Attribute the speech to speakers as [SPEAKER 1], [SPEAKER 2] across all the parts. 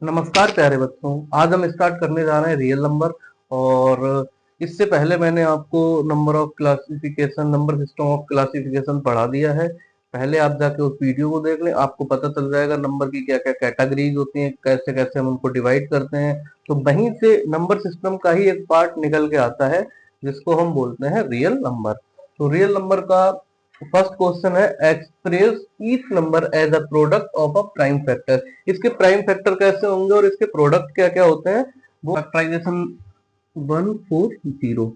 [SPEAKER 1] नमस्कार प्यारे बच्चों। आज हम स्टार्ट करने जा रहे हैं रियल नंबर। और इससे पहले मैंने आपको नंबर सिस्टम ऑफ क्लासिफिकेशन पढ़ा दिया है। पहले आप जाके उस वीडियो को देख लें, आपको पता चल जाएगा नंबर की क्या क्या कैटेगरीज होती हैं, कैसे कैसे हम उनको डिवाइड करते हैं। तो वहीं से नंबर सिस्टम का ही एक पार्ट निकल के आता है जिसको हम बोलते हैं रियल नंबर। तो रियल नंबर का फर्स्ट क्वेश्चन है, express each number as a product of a prime factor. इसके प्राइम फैक्टर कैसे होंगे और इसके प्रोडक्ट क्या क्या होते हैं, वो फैक्टराइजेशन 140।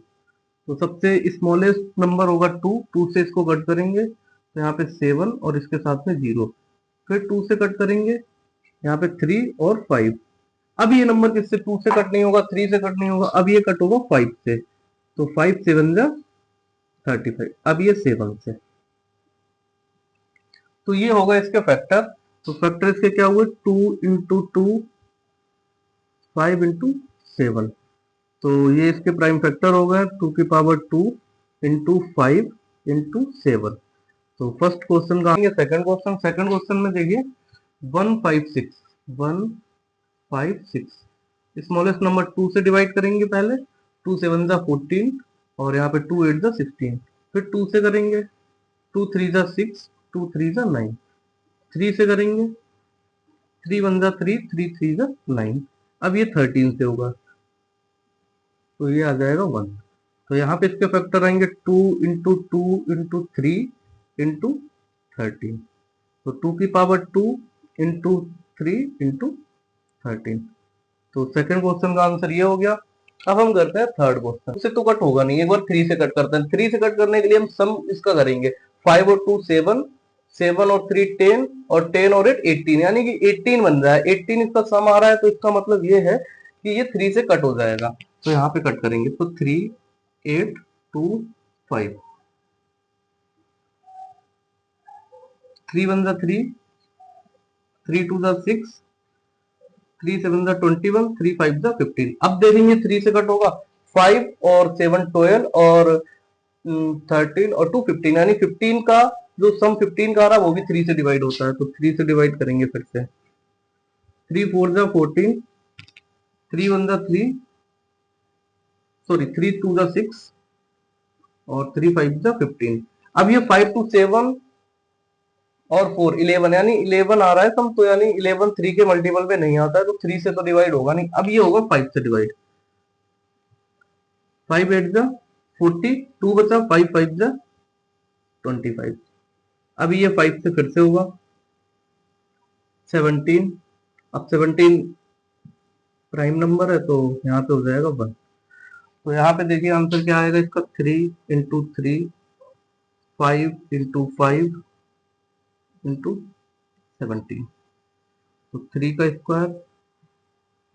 [SPEAKER 1] तो सबसे स्मॉलेस्ट नंबर होगा 2, 2 से इसको कट करेंगे तो यहाँ पे 7 और इसके साथ में 0। फिर 2 से कट करेंगे यहाँ पे 3 और 5। अब ये नंबर किससे 2 से कट नहीं होगा, 3 से कट नहीं होगा, अब ये कट होगा 5 से। तो 5 7 जा 35। अब ये 7 से, तो ये होगा इसके फैक्टर। तो फैक्टर इसके क्या हुए, 2 इंटू 2 5 इंटू 7। तो ये इसके प्राइम फैक्टर हो गए 2 की पावर 2 इंटू 5 इंटू 7। तो फर्स्ट क्वेश्चन का सेकंड क्वेश्चन में देखिए 156 156 स्मॉलेस्ट नंबर 2 से डिवाइड करेंगे पहले। 2 7 जा 14 और यहाँ पे 2 8 जा 16। फिर 2 से करेंगे, 2 3 जा 6, 2 3 जा 9। 3 से करेंगे, 3 1 जा 3, 3 3 जा 9। अब ये 13 से होगा तो ये आ जाएगा 1। तो यहाँ पे इसके फैक्टर आएंगे 2 इंटू 2 इंटू 3 इंटू 13। तो 2 की पावर 2 इंटू 3 इंटू 13। तो सेकंड क्वेश्चन का आंसर ये हो गया। अब हम करते हैं थर्ड क्वेश्चन। इससे तो कट होगा नहीं, एक बार 3 से कट करते हैं। 3 से कट करने के लिए हम सम इसका करेंगे। 5 और 2 7, 7 और 3 10 और 10 और 8 18, यानी कि 18 बन रहा है। 18 इसका सम आ रहा है तो इसका मतलब ये है कि ये 3 से कट हो जाएगा। तो यहाँ पे कट करेंगे तो 3 8 2 5। 3 1 जा 3, 3 2 जा 6, 3 7 जा 21, 3 5 जा 15। अब देखेंगे 3 से कट होगा। 5 और 7 12 और 13 और 2 15, यानी 15 का जो सम 15 का आ रहा है वो भी 3 से डिवाइड होता है। तो 3 से डिवाइड करेंगे फिर से। 3 4 जा 14, 3 1 जा 3, सॉरी 3 2 जा 6 और 3 5 जा 15। अब ये 5 टू 7 और 4 11, यानी 11 आ रहा है सम, तो यानी 11 3 के मल्टीपल पे नहीं आता है, तो 3 से तो डिवाइड होगा नहीं। अब ये होगा 5 से डिवाइड। 5 8 जा 40, 2 बचा, 5 5 जा 25। अब ये 5 से फिर से होगा 17। अब 17 प्राइम नंबर है तो यहाँ पे हो जाएगा 1। तो यहाँ पे देखिए आंसर क्या आएगा इसका, 3 इंटू 3, 5 इंटू 5 इंटू 17। तो 3 का स्क्वायर,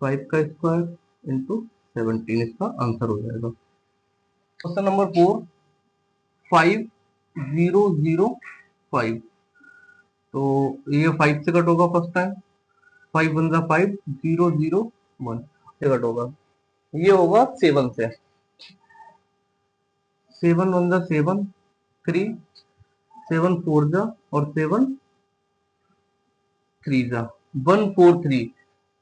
[SPEAKER 1] 5 का स्क्वायर इंटू 17 इसका आंसर हो जाएगा। Question number 4, 5005। तो ये 5 से कट होगा फर्स्ट टाइम। 5 1 जा 5, 0 0 1 से कट होगा। ये होगा 7 से। 7 1 जा 7, 3 7 4 जा और 7 3 जा 143।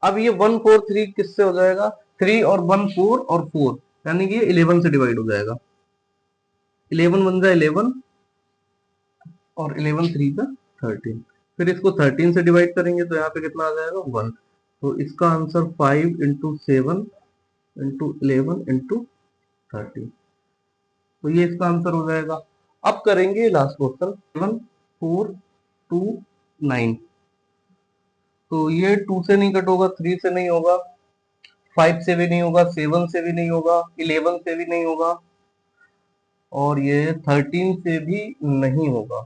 [SPEAKER 1] अब ये 143 किससे हो जाएगा, 3 और 1 4 और 4, यानी कि ये 11 से डिवाइड हो जाएगा। 11 1 जा 11 और 11 3 जा 13। फिर इसको 13 से डिवाइड करेंगे तो यहाँ पे कितना आ जाएगा 1। तो इसका आंसर 5 इंटू 7 इंटू 11 इंटू 13। तो ये इसका आंसर हो जाएगा। अब करेंगे लास्ट क्वेश्चन 7 4 2 9। तो ये 2 से नहीं कट होगा, 3 से नहीं होगा, 5 से भी नहीं होगा, 7 से भी नहीं होगा, 11 से भी नहीं होगा और ये 13 से भी नहीं होगा।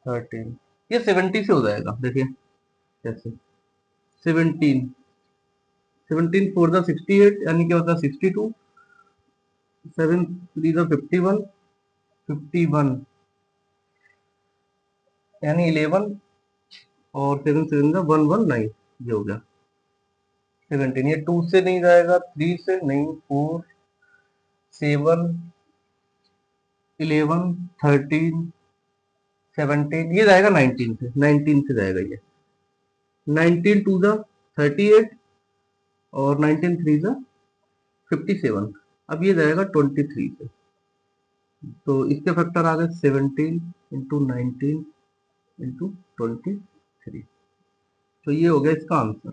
[SPEAKER 1] 13 ये 70 से हो जाएगा। देखिए कैसे, 17 17 4 जा 68, यानी क्या होता है 62। 7 3 जा 51, 51 यानी 11 और 7 7 जा 119। ये हो गया 17। ये 2 से नहीं जाएगा, 3 से नहीं, 4 7 11 13 17, ये जाएगा 19 से। 19 से जाएगा ये। 19 2 जा 38 और 19 3 से 57। अब ये जाएगा 23 से, तो इसके फैक्टर आ गए 17 इंटू 19 इंटू 23। तो ये हो गया इसका आंसर।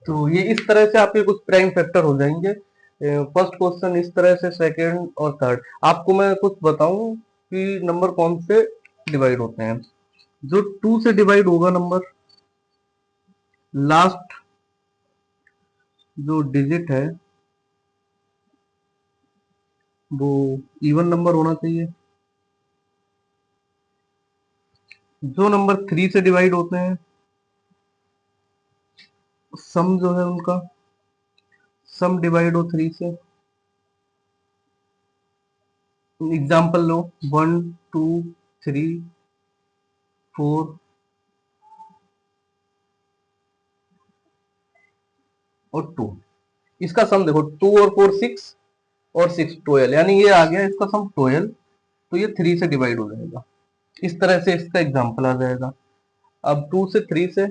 [SPEAKER 1] तो ये इस तरह से आपके कुछ प्राइम फैक्टर हो जाएंगे। फर्स्ट क्वेश्चन इस तरह से, सेकंड और थर्ड। आपको मैं कुछ बताऊं कि नंबर कौन से डिवाइड होते हैं। जो 2 से डिवाइड होगा नंबर, लास्ट जो डिजिट है वो इवन नंबर होना चाहिए। जो नंबर 3 से डिवाइड होते हैं, सम जो है उनका, सम डिवाइड हो 3 से। एग्जाम्पल लो 1 2 3 4 और 2। इसका सम देखो 2 और 4 6 और 6 12, यानी ये आ गया इसका सम 12। तो ये 3 से डिवाइड हो जाएगा। इस तरह से इसका एग्जाम्पल आ जाएगा। अब 2 से 3 से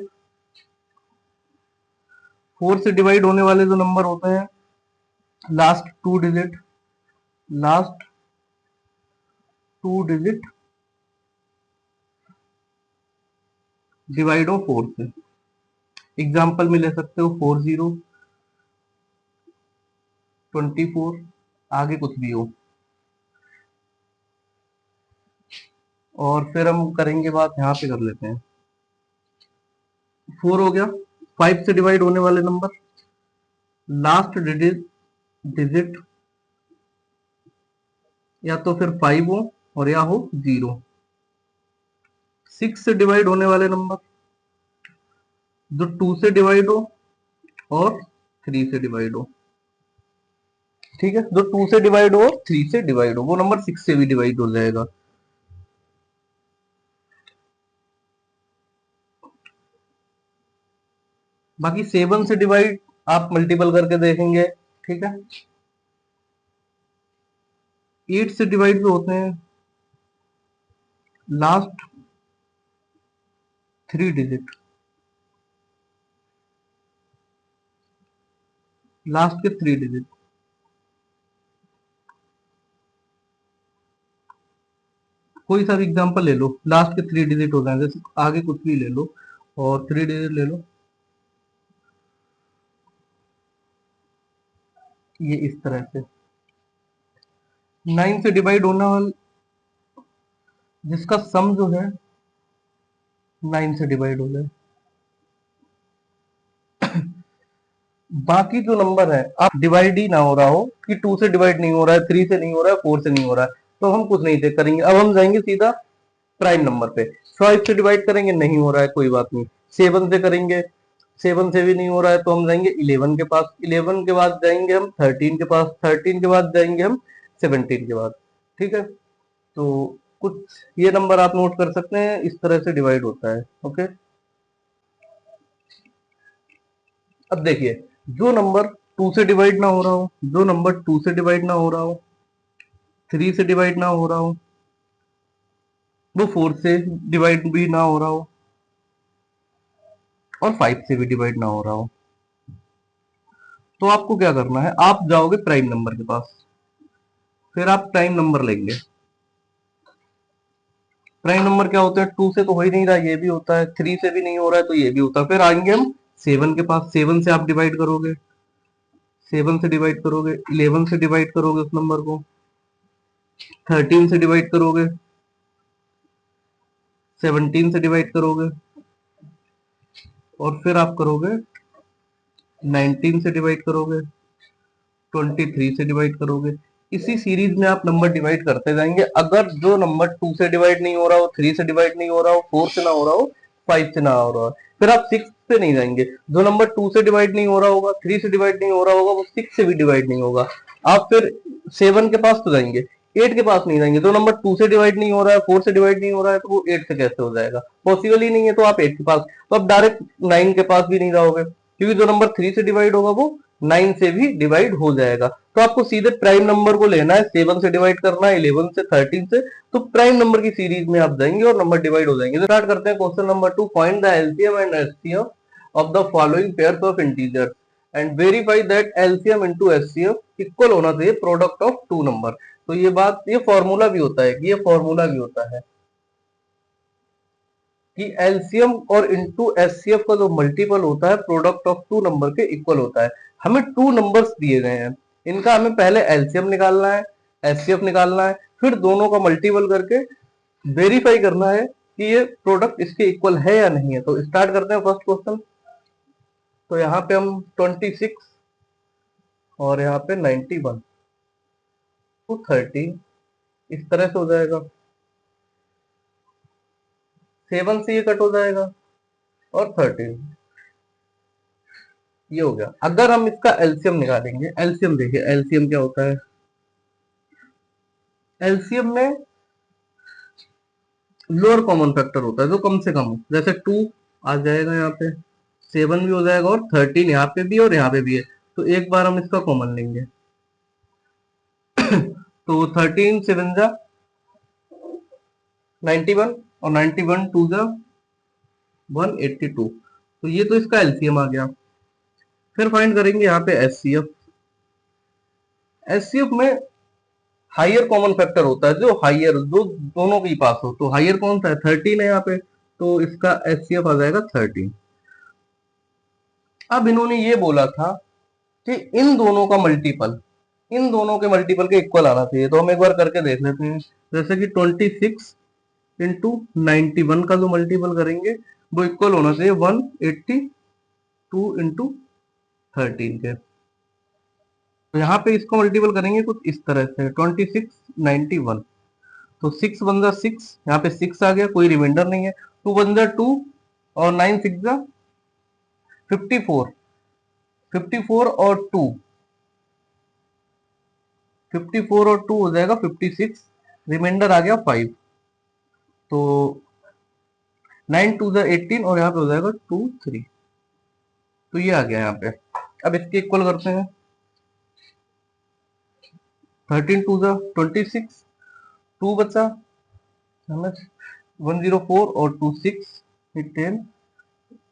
[SPEAKER 1] 4 से डिवाइड होने वाले जो नंबर होते हैं, last two digit, last two digit divide हो 4 से। एग्जाम्पल में ले सकते हो 40 24, आगे कुछ भी हो। और फिर हम करेंगे बात, यहाँ पे कर लेते हैं। 4 हो गया। 5 से डिवाइड होने वाले नंबर, लास्ट डिजिट या तो फिर 5 हो और या हो 0। 6 से डिवाइड होने वाले नंबर, जो 2 से डिवाइड हो और 3 से डिवाइड हो। ठीक है, जो 2 से डिवाइड हो और 3 से डिवाइड हो, वो नंबर 6 से भी डिवाइड हो जाएगा। बाकी 7 से डिवाइड आप मल्टीपल करके देखेंगे। ठीक है, 8 से डिवाइड भी होते हैं, लास्ट 3 डिजिट, लास्ट के 3 डिजिट। कोई सा भी एग्जांपल ले लो, लास्ट के 3 डिजिट हो जाए, जैसे आगे कुछ भी ले लो और 3 डिजिट ले लो। ये इस तरह से 9 से डिवाइड होना वाला, जिसका सम जो है 9 से डिवाइड हो जाए। बाकी जो नंबर है आप डिवाइड ही ना हो रहा हो, कि 2 से डिवाइड नहीं हो रहा है, 3 से नहीं हो रहा है, 4 से नहीं हो रहा है, तो हम कुछ नहीं चेक करेंगे। अब हम जाएंगे सीधा प्राइम नंबर पे। 5 से डिवाइड करेंगे, नहीं हो रहा है, कोई बात नहीं। 7 से करेंगे, 7 से भी नहीं हो रहा है, तो हम जाएंगे 11 के पास। 11 के बाद जाएंगे हम 13 के पास। 13 के बाद जाएंगे हम 17 के बाद। ठीक है, तो कुछ ये नंबर आप नोट कर सकते हैं, इस तरह से डिवाइड होता है। ओके, अब देखिए, जो नंबर 2 से डिवाइड ना हो रहा हो, जो नंबर 2 से डिवाइड ना हो रहा हो, 3 से डिवाइड ना हो रहा हो, वो 4 से डिवाइड भी ना हो रहा हो और 5 से भी डिवाइड ना हो रहा हो, तो आपको क्या करना है, आप जाओगे प्राइम नंबर के पास। फिर आप प्राइम नंबर लेंगे। प्राइम नंबर क्या होता है, 2 से तो हो ही नहीं रहा, ये भी होता है, 3 से भी नहीं हो रहा है, तो ये भी होता है। फिर आएंगे हम 7 के पास। 7 से आप डिवाइड करोगे, 7 से डिवाइड करोगे, 11 से डिवाइड करोगे उस नंबर को, 13 से डिवाइड करोगे, 17 से डिवाइड करोगे, और फिर आप करोगे 19 से डिवाइड करोगे, 23 से डिवाइड करोगे। इसी सीरीज में आप नंबर डिवाइड करते जाएंगे। अगर जो नंबर 2 से डिवाइड नहीं हो रहा हो, 3 से डिवाइड नहीं हो रहा हो, 4 से ना हो रहा हो, 5 से ना हो रहा हो, फिर आप 6 से नहीं जाएंगे। जो नंबर 2 से डिवाइड नहीं हो रहा होगा, 3 से डिवाइड नहीं हो रहा होगा, वो 6 से भी डिवाइड नहीं होगा। आप फिर 7 के पास तो जाएंगे, 8 के पास नहीं जाएंगे। जो नंबर 2 से डिवाइड नहीं हो रहा है, 4 से डिवाइड नहीं हो रहा है, तो वो 8 से कैसे हो जाएगा, पॉसिबल ही नहीं है। तो आप 8 के पास, तो आप डायरेक्ट 9 के पास भी नहीं जाओगे, क्योंकि जो नंबर 3 से डिवाइड होगा वो 9 से भी डिवाइड हो जाएगा। तो आपको सीधे प्राइम नंबर को लेना है, 7 से डिवाइड करना है, 11 से, 13 से, तो प्राइम नंबर की सीरीज में आप जाएंगे और नंबर डिवाइड हो जाएंगे। तो स्टार्ट करते हैं question number 2। Find the LCM and HCF of the following pairs of integers and verify that LCM into HCF equal होना चाहिए प्रोडक्ट ऑफ टू नंबर। तो ये बात, ये फॉर्मूला भी होता है कि ये फॉर्मूला भी होता है कि एलसीएम और इंटू एचसीएफ का जो मल्टीपल होता है प्रोडक्ट ऑफ टू नंबर के इक्वल होता है। हमें टू नंबर्स दिए गए हैं, इनका हमें पहले एलसीएम निकालना है, एचसीएफ निकालना है, फिर दोनों का मल्टीपल करके वेरीफाई करना है कि ये प्रोडक्ट इसके इक्वल है या नहीं है। तो स्टार्ट करते हैं फर्स्ट क्वेश्चन। तो यहाँ पे हम 26 और यहाँ पे 91 टू 30 इस तरह से हो जाएगा, 7 से ये कट हो जाएगा और 13 ये हो गया। अगर हम इसका एलसीएम निकालेंगे, एलसीएम देखिए एलसीएम क्या होता है। एलसीएम में लोअर कॉमन फैक्टर होता है जो कम से कम हो, जैसे 2 आ जाएगा, यहाँ पे 7 भी हो जाएगा और 13 यहाँ पे भी और यहाँ पे भी है। तो एक बार हम इसका कॉमन लेंगे तो 13 7 जा 91 और 91 2 जा 182। तो ये तो इसका एलसीएम आ गया। फिर फाइंड करेंगे यहाँ पे एचसीएफ। एचसीएफ में हायर कॉमन फैक्टर होता है जो हायर, जो दोनों के पास हो। तो हायर कौन सा है, 13 है यहाँ पे, तो इसका एचसीएफ आ जाएगा 13। अब इन्होंने ये बोला था कि इन दोनों का मल्टीपल, इन दोनों के मल्टीपल के इक्वल आना चाहिए। तो हम एक बार करके देख लेते हैं। जैसे कि 26 इंटू 91 का जो मल्टीपल करेंगे वो इक्वल होना चाहिए 182 इंटू 13 के। तो यहाँ पे इसको मल्टीपल करेंगे कुछ इस तरह से, 26 91, तो 6 वन जा 6, यहाँ पे 6 आ गया, कोई रिमाइंडर नहीं है। 2 वन जा 2 और 9 6 जा 54, 54 और 2, 54 और 2 हो जाएगा 56, रिमाइंडर आ गया 5। तो 9 2 जा 18 और यहाँ पे हो जाएगा 2 3। तो ये आ गया यहाँ पे। अब इसके इक्वल करते हैं। 13 2 जा 26, 2 बचा 104 और 2 6 10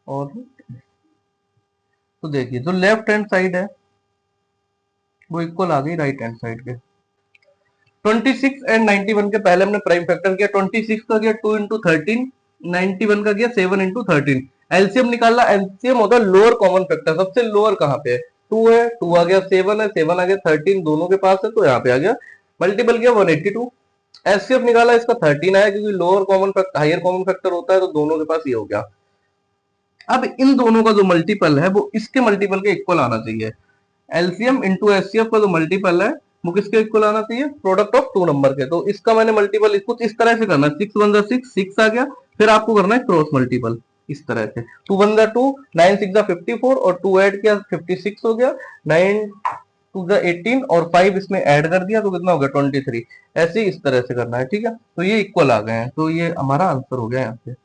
[SPEAKER 1] और। तो देखिए जो लेफ्ट हैंड साइड है वो इक्वल आ गई राइट हैंड साइड के। 26 एंड 91 के पहले हमने प्राइम फैक्टर किया। 26 का किया 2 इंटू 13, 91 का किया 7 इंटू 13। एलसीएम निकालना, एलसीएम होता है लोअर कॉमन फैक्टर। सबसे लोअर कहाँ पे है, 2 है, 2 आ गया, 7 है, 7 आ गया, 13 दोनों के पास है, तो यहाँ पे आ गया। मल्टीपल किया 182। एचसीएफ निकाला, इसका 13 आया क्योंकि lower common factor higher common factor होता है, तो दोनों के पास ये हो गया। अब इन दोनों का जो मल्टीपल है वो इसके मल्टीपल के इक्वल आना चाहिए। एलसीएम इंटू एचसीएफ का जो मल्टीपल है वो किसके इक्वल आना चाहिए, प्रोडक्ट ऑफ टू नंबर के। तो इसका मैंने मल्टीपल कुछ इस तरह से करना है, 6 वन जा 6, 6 आ गया। फिर आपको करना है क्रॉस मल्टीपल इस तरह से, 2 वन जा 2, 9 6 जा 54 और 2 ऐड किया 56 हो गया, 9 2 जा 18 और 5 इसमें ऐड कर दिया तो कितना हो गया 23। ऐसे इस तरह से करना है, ठीक है। तो ये इक्वल आ गए हैं, तो ये हमारा आंसर हो गया यहाँ पे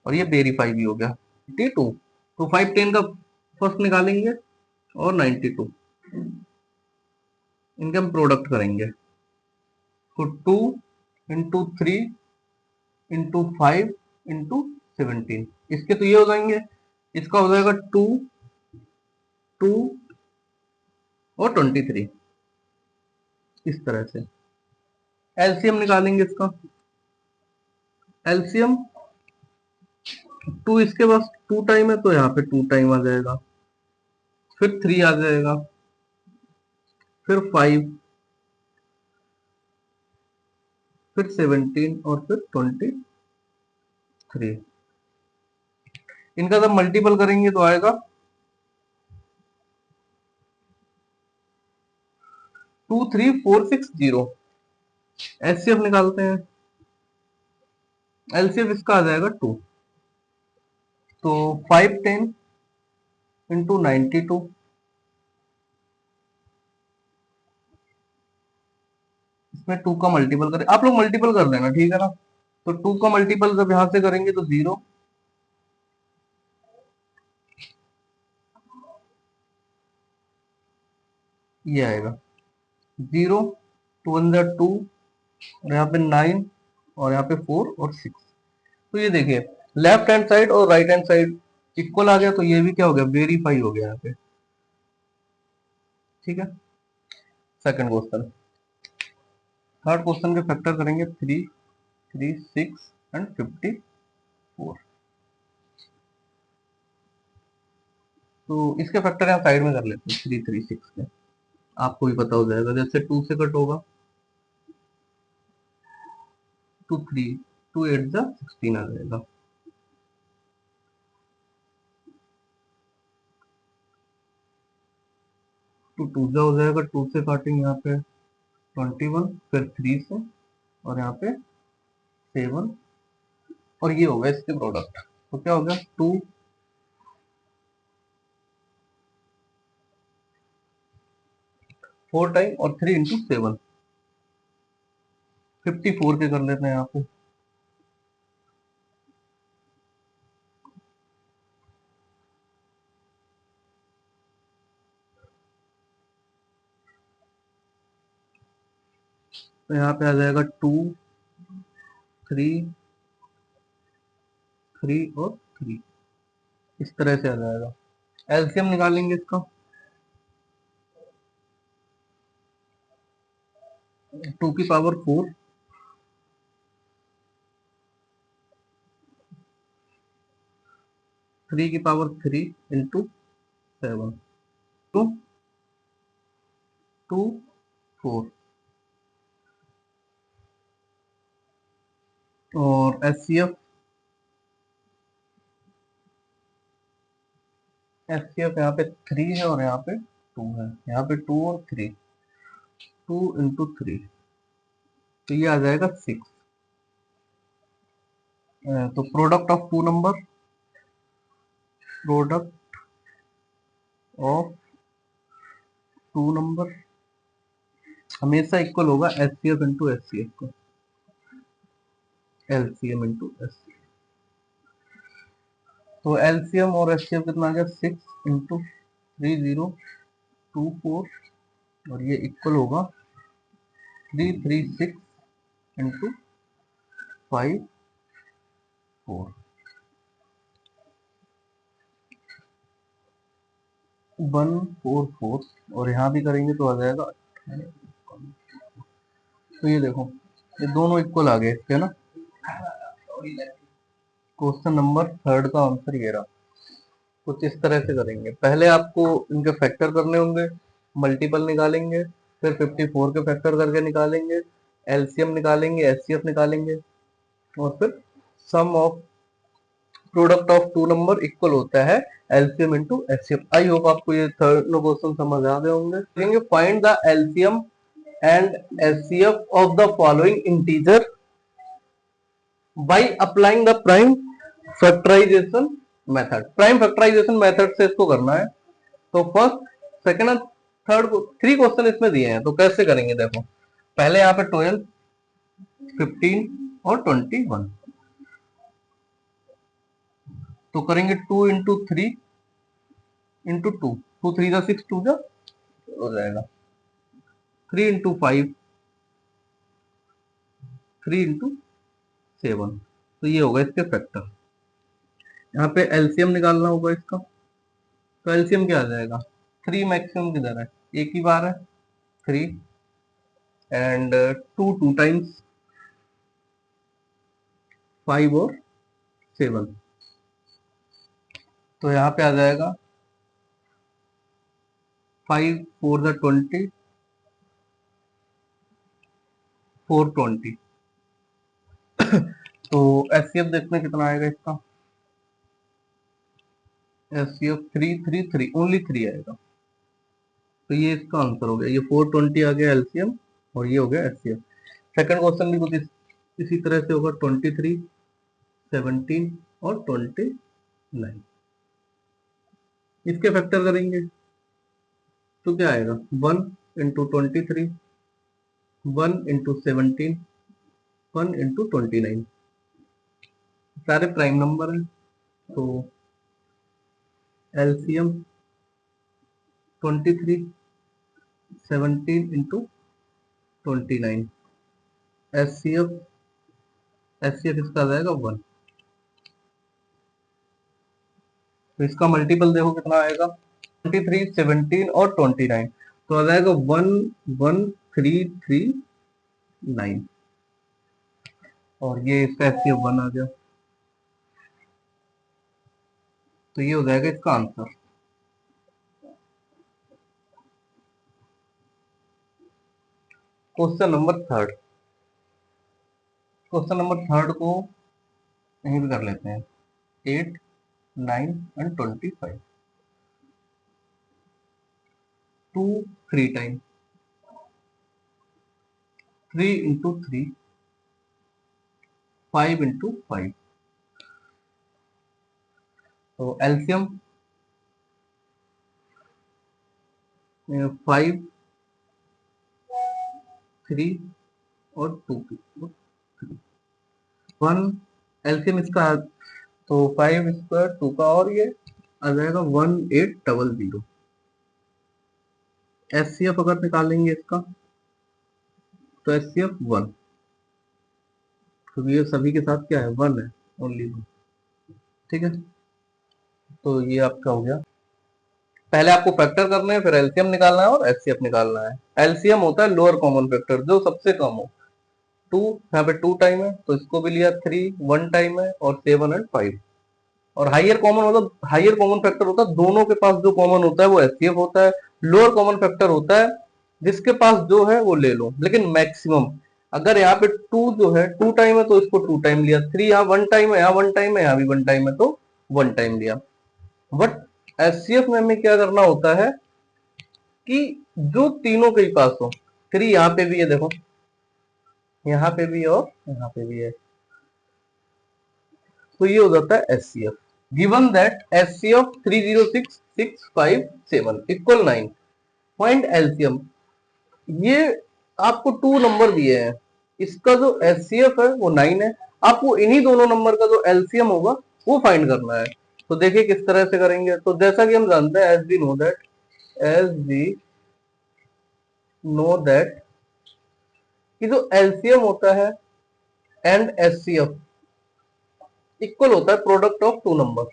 [SPEAKER 1] और ये वेरीफाई भी हो गया 92। तो 5 10 का फर्स्ट निकालेंगे और 92 इनके हम प्रोडक्ट करेंगे। तो 2 इंटू 3 इंटू 5 इंटू 17, इसके तो ये हो जाएंगे, इसका हो जाएगा 2 2 और 23 इस तरह से। एलसीएम निकालेंगे इसका। एलसीएम 2 इसके पास 2 टाइम है तो यहाँ पे 2 टाइम आ जाएगा, फिर 3 आ जाएगा, फिर 5, फिर 17 और फिर 23। इनका जब मल्टीपल करेंगे तो आएगा 23460। एचसीएफ निकालते हैं। एलसीएफ इसका आ जाएगा 2, तो 5 10 इंटू 92, इसमें 2 का मल्टीपल करें, आप लोग मल्टीपल कर लेना, ठीक है ना। तो 2 का मल्टीपल जब यहां से करेंगे तो 0, ये आएगा 0, 2 वन 2 और यहाँ पे 9 और यहाँ पे 4 और 6। तो ये देखिए लेफ्ट हैंड साइड और राइट हैंड साइड इक्वल आ गया तो ये भी क्या हो गया, वेरीफाई हो गया यहाँ पे। ठीक है, सेकंड क्वेश्चन। थर्ड क्वेश्चन के फैक्टर करेंगे 3, 3, 6 एंड 54। तो इसके फैक्टर यहाँ साइड में कर लेते हैं, 3, 3, 6 के। आपको भी पता हो जाएगा, जैसे 2 से कट होगा 2, 3, 2 8 जा 16 आ जाएगा। 2 2 जा हो जाएगा, 2 से काटेंगे यहाँ पे 21, फिर 3 से, और यहाँ पे 7, और ये होगा इसके प्रोडक्ट। तो क्या होगा, 2 4 टाइम और 3 इंटू 7, 54 के कर लेते हैं यहाँ पे। तो यहाँ पे आ जाएगा 2, 3, 3 और 3, इस तरह से आ जाएगा। एलसीएम निकालेंगे इसका, 2 की पावर 4, 3 की पावर 3 इंटू 7, 2, 2, 4, और एचसीएफ, एचसीएफ यहाँ पे 3 है और यहाँ पे 2 है, यहाँ पे 2 और 3, 2 इंटू 3, तो ये आ जाएगा 6। तो product of two number, product of two number हमेशा इक्वल होगा एचसीएफ इंटू एचसीएफ को, एलसीएम इंटू एचसीएफ। तो एलसीएम और एचसीएफ कितना आ गया, 6 इंटू 3024, और ये इक्वल होगा 336 इंटू 54, 144, और यहाँ भी करेंगे तो आ जाएगा। तो ये देखो, ये दोनों इक्वल आ गए इसके ना। क्वेश्चन नंबर थर्ड का आंसर ये रहा। कुछ इस तरह से करेंगे, पहले आपको इनके फैक्टर करने होंगे, मल्टीपल निकालेंगे, फिर 54 के फैक्टर करके निकालेंगे, एलसीएम निकालेंगे, एचसीएफ निकालेंगे, और फिर sum of product of two number equal होता है LCM into HCF. I hope आपको ये थर्ड क्वेश्चन समझ आ गए होंगे। Find the LCM and HCF of the following integer by applying the prime factorization method. Prime factorization method से इसको करना है। तो फर्स्ट, सेकंड और थर्ड को 3 क्वेश्चन इसमें दिए हैं, तो कैसे करेंगे देखो। पहले यहाँ पे 12, 15 और 21, तो करेंगे 2 इंटू 3 इंटू 2, 2 3 जा 6, 2 जा हो जाएगा, 3 इंटू 5, 3 इंटू 7, तो ये होगा इसके फैक्टर। यहाँ पे एलसीएम निकालना होगा इसका, तो एलसीएम क्या आ जाएगा, 3 मैक्सिमम किधर है, एक ही बार है 3, एंड 2 2 टाइम्स, 5 और 7, तो यहाँ पे आ जाएगा 5 4 द 20, 420। तो एचसीएफ देखते हैं कितना आएगा इसका, एचसीएफ 3 3 3, ओनली 3 आएगा, तो ये इसका आंसर हो गया। ये 420 आ गया एलसीएम, और ये हो गया एचसीएफ। सेकंड क्वेश्चन भी कुछ इसी तरह से होगा, 23, 17 और 29, इसके फैक्टर करेंगे तो क्या आएगा, 1 इंटू 23, 1 इंटू 17, 1 इंटू 29, सारे प्राइम नंबर हैं। तो एलसीएम 23, 17 इंटू 29, एचसीएफ, एचसीएफ इसका आ जाएगा 1। तो इसका मल्टीपल देखो कितना आएगा, 23, 17 और 29, तो आ जाएगा 11339, और ये इसका एचसीएफ 1 आ गया। तो ये हो जाएगा इसका answer. Question number third, question number third को यहीं पे कर लेते हैं, 8, 9 एंड 25, 2 3 टाइम, 3 इंटू 3, 5 इंटू 5, तो एलसीएम 5, 3 और 2 1, एलसीएम इसका, तो 5 स्क्वायर 2 का, और ये आ जाएगा 1800। एचसीएफ अगर निकालेंगे इसका, तो एचसीएफ 1, क्योंकि ये सभी के साथ क्या है, 1 है, ओनली 1, ठीक है। तो ये आपका हो गया। पहले आपको फैक्टर करना है, फिर एलसीएम निकालना है और एचसीएफ निकालना है। एलसीएम होता है लोअर कॉमन फैक्टर, जो सबसे कम हो। 2 यहाँ पे 2 टाइम है, तो इसको भी लिया। 3 1 टाइम है, और 7 एंड 5। और हाइयर कॉमन मतलब हाइयर कॉमन फैक्टर होता है दोनों के पास जो कॉमन होता है वो एचसीएफ होता है। लोअर कॉमन फैक्टर होता है जिसके पास जो है वो ले लो, लेकिन मैक्सिमम। अगर यहाँ पे 2 जो है 2 टाइम है, तो इसको 2 टाइम लिया। 3 यहाँ 1 टाइम है, यहाँ 1 टाइम है, यहाँ भी 1 टाइम है, तो 1 टाइम लिया। बट एचसीएफ में हमें क्या करना होता है कि जो तीनों के पास हो। 3 यहाँ पे भी है, देखो यहाँ पे भी है और यहाँ पे भी है, तो ये हो जाता है HCF. Given that HCF 306657 equal 9, find LCM. ये आपको 2 नंबर दिए हैं, इसका जो एचसीएफ है वो 9 है। आपको इन्हीं दोनों नंबर का जो एलसीएम होगा वो फाइंड करना है। तो देखिए किस तरह से करेंगे। तो जैसा कि हम जानते हैं, एज वी नो दैट कि जो एलसीएम होता है एंड एचसीएफ इक्वल होता है product of 2 number,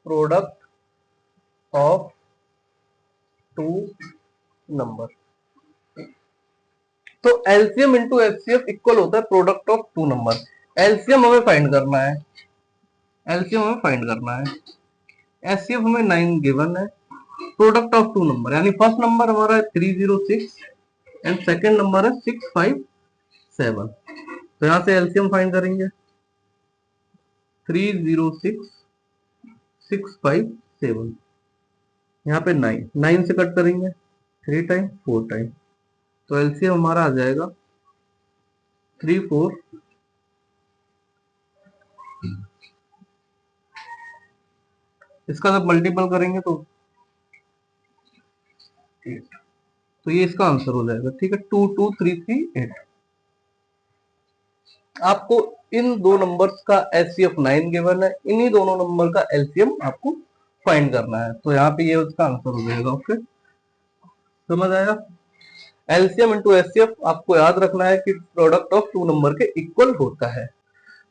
[SPEAKER 1] product of 2 number. तो एलसीएम इंटू एचसीएफ इक्वल होता है प्रोडक्ट ऑफ 2 नंबर। एलसीएम हमें फाइंड करना है, एलसीएम हमें फाइंड करना है। एचसीएफ हमें 9 गिवन है, प्रोडक्ट ऑफ 2 नंबर, यानी फर्स्ट नंबर हमारा है 306 एंड सेकंड नंबर है 657। तो यहां से एलसीएम फाइंड करेंगे, 306 657, यहाँ पे 9 9 से कट करेंगे, 3 टाइम 4 टाइम, तो एलसीएम हमारा आ जाएगा 3 4। इसका जब मल्टीपल करेंगे तो 8, तो ये इसका आंसर हो जाएगा, ठीक है। 2 2 3 3 8। आपको इन दो नंबर्स का एचसीएफ 9 गिवन है, इन्हीं दोनों नंबर का एलसीएम आपको फाइंड करना है। तो यहाँ पे ये उसका आंसर हो जाएगा। ओके, समझ आया। एलसीएम इंटू एचसीएफ आपको याद रखना है कि प्रोडक्ट ऑफ 2 नंबर के इक्वल होता है।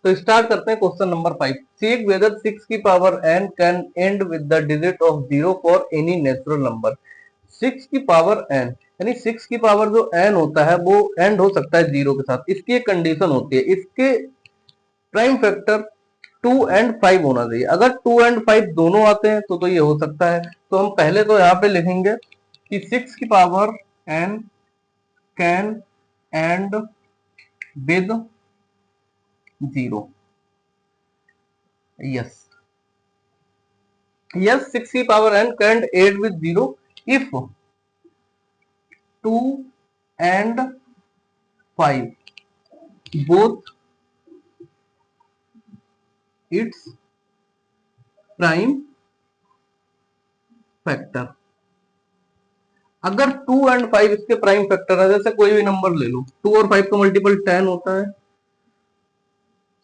[SPEAKER 1] तो स्टार्ट करते हैं क्वेश्चन नंबर 5। चेक वेदर 6 की power n can end with the digit of 0 for any natural number. 6 की पावर n, यानी 6 की पावर जो n होता है वो एंड हो सकता है 0 के साथ। इसकी एक कंडीशन होती है, इसके प्राइम फैक्टर 2 एंड 5 होना चाहिए। अगर 2 एंड 5 दोनों आते हैं तो ये हो सकता है। तो हम पहले तो यहाँ पे लिखेंगे कि 6 की power n can end with 0। Yes, yes, 6 की power n can end with 0 if 2 and 5 both its prime factor। अगर 2 एंड 5 इसके प्राइम फैक्टर है, जैसे कोई भी नंबर ले लो, 2 और 5 का मल्टीपल 10 होता है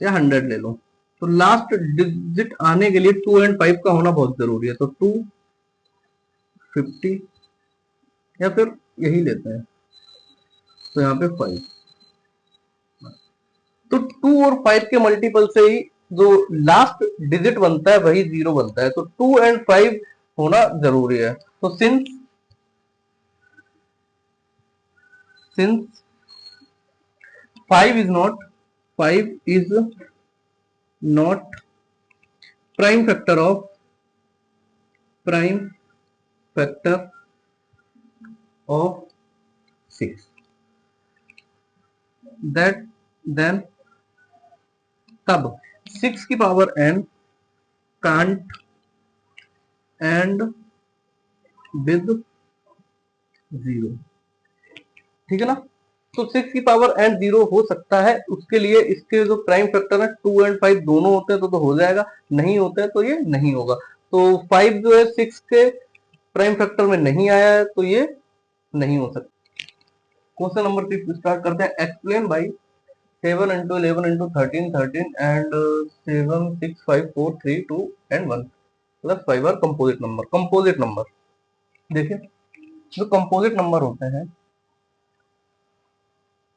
[SPEAKER 1] या 100 ले लो, तो लास्ट डिजिट आने के लिए 2 एंड 5 का होना बहुत जरूरी है। तो 250 या फिर यही लेते हैं, तो यहाँ पे 5। तो 2 और 5 के मल्टीपल से ही जो लास्ट डिजिट बनता है वही 0 बनता है, तो 2 एंड 5 होना जरूरी है। तो since 5 is not prime factor of 6, that then तब 6 की power n can't end with 0, ठीक है ना। तो 6 की पावर n 0 हो सकता है, उसके लिए इसके जो प्राइम फैक्टर है 2 एंड 5 दोनों होते हैं तो हो जाएगा, नहीं होते हैं तो ये नहीं होगा। तो 5 जो है 6 के प्राइम फैक्टर में नहीं आया है तो ये नहीं हो सकता। क्वेश्चन नंबर 6 स्टार्ट करते हैं। Explain by 7 into 11 into 13 13 and 7 6 5 4 3 2 and 1 plus 5 are composite number. Composite number देखिए, जो कंपोजिट नंबर होते हैं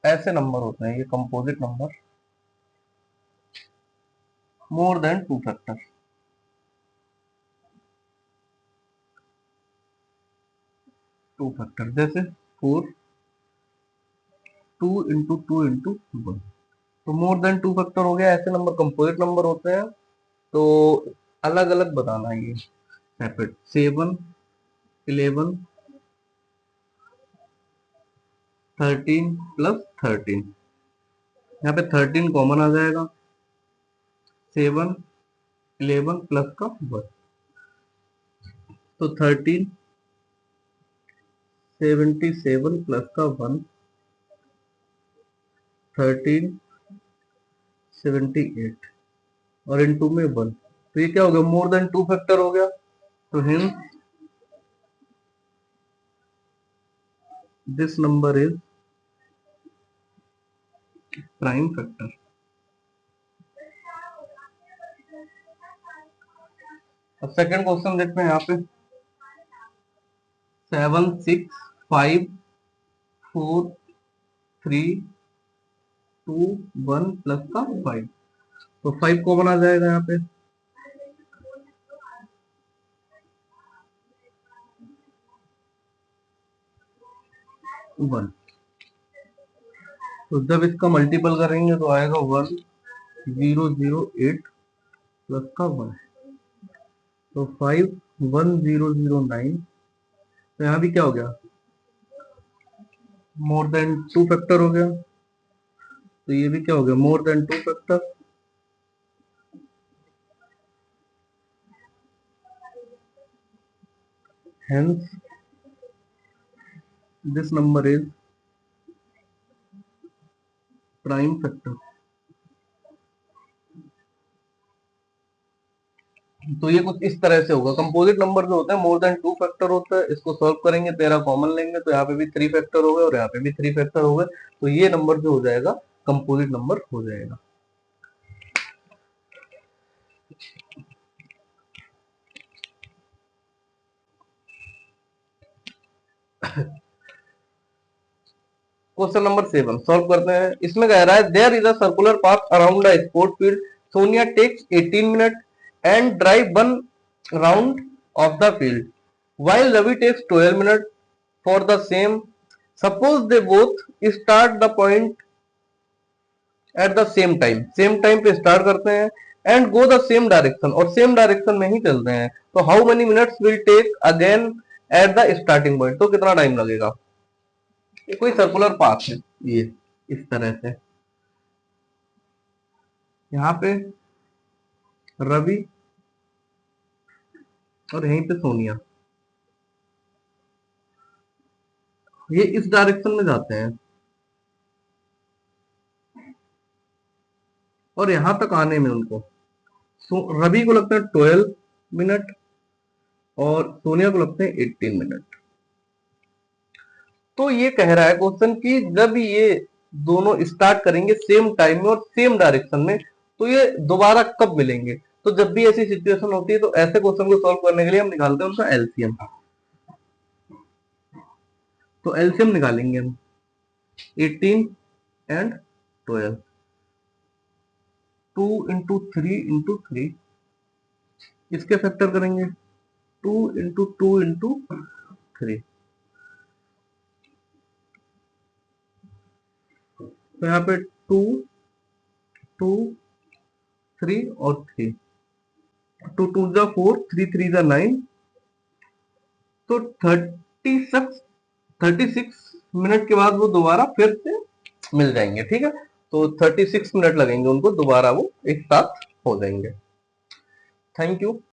[SPEAKER 1] ऐसे नंबर होते हैं, ये composite number more than 2 factor, जैसे 4 2 into 2 into 1, तो मोर देन 2 फैक्टर हो गया। ऐसे नंबर कंपोजिट नंबर होते हैं, तो अलग अलग बताना है ये सेपरेट। 7 11 13 प्लस 13, यहाँ पे 13 कॉमन आ जाएगा, 7 11 प्लस का 1, तो 13 77 प्लस का 1 13 78 और इनटू में 1, तो ये क्या हो गया, मोर देन 2 फैक्टर हो गया। तो hints this number is prime factor. अब सेकंड क्वेश्चन देखते हैं यहाँ पे 7 6 5 4 3 2 1 प्लस का 5, तो 5 कॉमन आ जाएगा यहाँ पे, 1, तो जब इसका मल्टीपल करेंगे तो आएगा 1008 प्लस का 1, तो 51009, तो यहाँ भी क्या हो गया, मोर देन 2 फैक्टर हो गया, तो ये भी क्या हो गया, more than 2 factor. Hence this number is prime factor. तो ये कुछ इस तरह से होगा। कंपोजिट नंबर जो होते हैं मोर देन 2 फैक्टर होता है, इसको सॉल्व करेंगे 13 कॉमन लेंगे तो यहाँ पे भी 3 फैक्टर हो गए और यहाँ पे भी 3 फैक्टर हो गए, तो ये नंबर जो हो जाएगा कंपोजिट नंबर हो जाएगा। क्वेश्चन नंबर 7 सॉल्व करते हैं। इसमें कह रहा है there is a circular path around a sport field, Sonia takes 18 minute and drive 1 round of the field while Ravi takes 12 minutes for the same. Suppose they both start the point at the same time पे start करते हैं and go the same direction और same direction में ही चलते हैं, तो how many minutes will take again at the starting point, तो कितना टाइम लगेगा। ये कोई सर्कुलर पाथ है, ये इस तरह से यहाँ पे रवि और यहीं पे सोनिया, ये इस डायरेक्शन में जाते हैं और यहां तक आने में उनको रवि को लगता है 12 मिनट और सोनिया को लगते हैं 18 मिनट। तो ये कह रहा है क्वेश्चन कि जब ये दोनों स्टार्ट करेंगे सेम टाइम में और सेम डायरेक्शन में, तो ये दोबारा कब मिलेंगे। तो जब भी ऐसी सिचुएशन होती है तो ऐसे क्वेश्चन को सॉल्व करने के लिए हम निकालते हैं उनका एलसीएम। तो एलसीएम निकालेंगे हम 18 एंड 12, 2 इंटू 3 इसके फैक्टर करेंगे 2 इंटू 3 तो यहाँ पे 2 2 3 और 3 2 2 जा 4 3 3 जा 9 तो 36 मिनट के बाद वो दोबारा फिर से मिल जाएंगे। ठीक है, तो 36 मिनट लगेंगे उनको, दोबारा वो एक साथ हो जाएंगे। Thank you.